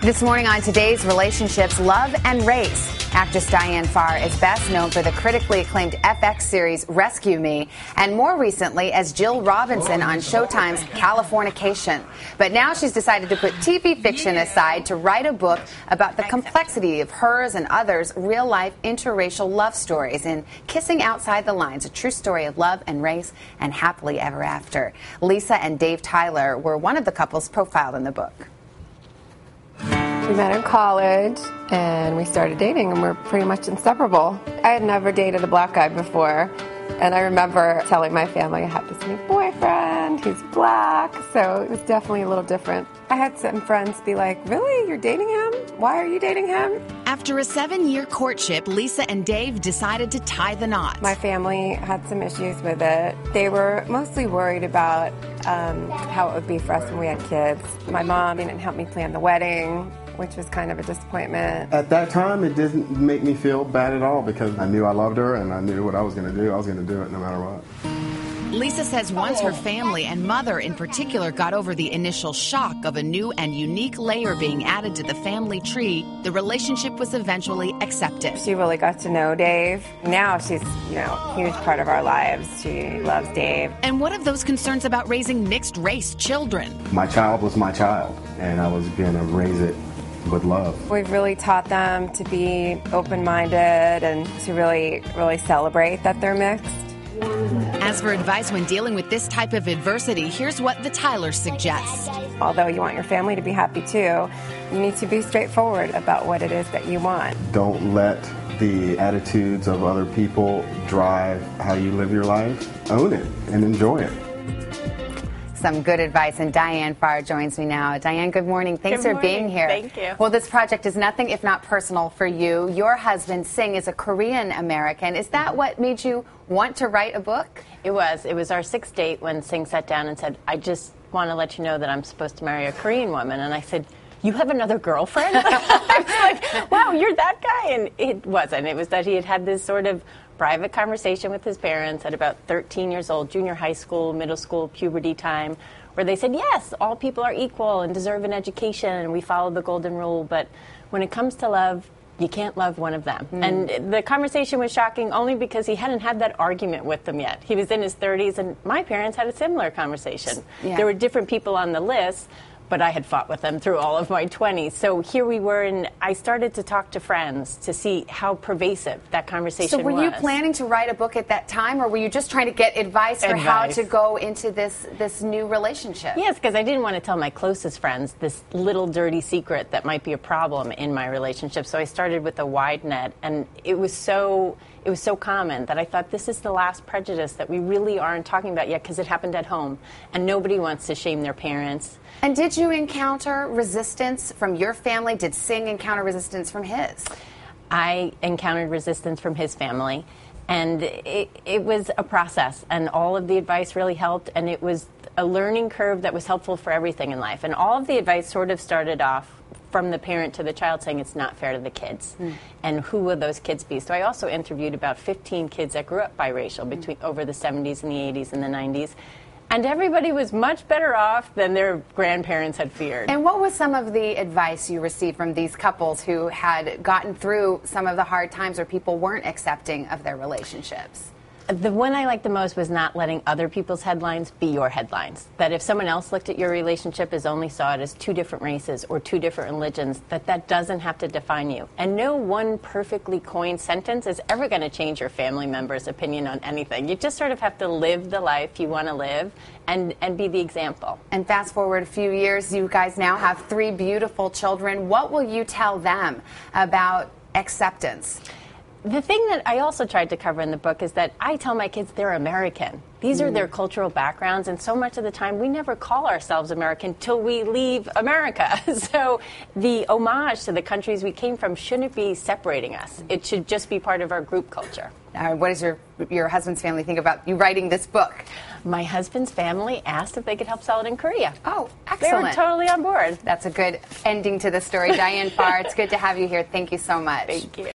This morning on Today's Relationships, Love and Race. Actress Diane Farr is best known for the critically acclaimed FX series Rescue Me, and more recently as Jill Robinson on Showtime's Californication. But now she's decided to put TV fiction aside to write a book about the complexity of hers and others' real-life interracial love stories in Kissing Outside the Lines, a true story of love and race and happily ever after. Lisa and Dave Tyler were one of the couples profiled in the book. We met in college, and we started dating, and we're pretty much inseparable. I had never dated a black guy before, and I remember telling my family I have this new boyfriend, he's black, so it was definitely a little different. I had some friends be like, really? You're dating him? Why are you dating him? After a 7-year courtship, Lisa and Dave decided to tie the knot. My family had some issues with it. They were mostly worried about how it would be for us when we had kids. My mom didn't help me plan the wedding, which was kind of a disappointment. At that time, it didn't make me feel bad at all because I knew I loved her and I knew what I was going to do. I was going to do it no matter what. Lisa says once her family and mother in particular got over the initial shock of a new and unique layer being added to the family tree, the relationship was eventually accepted. She really got to know Dave. Now she's, a huge part of our lives. She loves Dave. And what of those concerns about raising mixed-race children? My child was my child, and I was going to raise it with love. We've really taught them to be open-minded and to really celebrate that they're mixed. As for advice when dealing with this type of adversity, here's what the Tylers suggest. Although you want your family to be happy too, you need to be straightforward about what it is that you want. Don't let the attitudes of other people drive how you live your life. Own it and enjoy it. Some good advice, and Diane Farr joins me now. Diane, good morning. Thanks for being here. Thank you. Well, this project is nothing if not personal for you. Your husband, Singh, is a Korean American. Is that what made you want to write a book? It was. It was our 6th date when Singh sat down and said, I just want to let you know that I'm supposed to marry a Korean woman. And I said, you have another girlfriend? I was like, wow, you're that guy? And it wasn't. It was that he had this sort of private conversation with his parents at about 13 years old, junior high school, middle school, puberty time, where they said, yes, all people are equal and deserve an education, and we follow the golden rule, but when it comes to love, you can't love one of them. And the conversation was shocking only because he hadn't had that argument with them yet. He was in his 30s, and my parents had a similar conversation. Yeah. There were different people on the list, but I had fought with them through all of my 20s. So here we were, and I started to talk to friends to see how pervasive that conversation was. So were you planning to write a book at that time, or were you just trying to get advice for how to go into this new relationship? Yes, because I didn't want to tell my closest friends this little dirty secret that might be a problem in my relationship. So I started with a wide net, and it was so common that I thought this is the last prejudice that we really aren't talking about yet because it happened at home, and nobody wants to shame their parents. And did you encounter resistance from your family? Did Singh encounter resistance from his? I encountered resistance from his family, and it was a process, and all of the advice really helped, and it was a learning curve that was helpful for everything in life. And all of the advice sort of started off from the parent to the child saying it's not fair to the kids. And who will those kids be? So I also interviewed about 15 kids that grew up biracial between over the 70s and the 80s and the 90s. And everybody was much better off than their grandparents had feared. And what was some of the advice you received from these couples who had gotten through some of the hard times where people weren't accepting of their relationships? The one I liked the most was not letting other people's headlines be your headlines. That if someone else looked at your relationship as only saw it as 2 different races or 2 different religions, that doesn't have to define you. And no one perfectly coined sentence is ever going to change your family member's opinion on anything. You just sort of have to live the life you want to live and be the example. And fast forward a few years, you guys now have 3 beautiful children. What will you tell them about acceptance? The thing that I also tried to cover in the book is that I tell my kids they're American. These are their cultural backgrounds, and so much of the time we never call ourselves American till we leave America. So the homage to the countries we came from shouldn't be separating us. It should just be part of our group culture. What does your husband's family think about you writing this book? My husband's family asked if they could help sell it in Korea. Oh, excellent. They were totally on board. That's a good ending to the story. Diane Farr, it's good to have you here. Thank you so much. Thank you.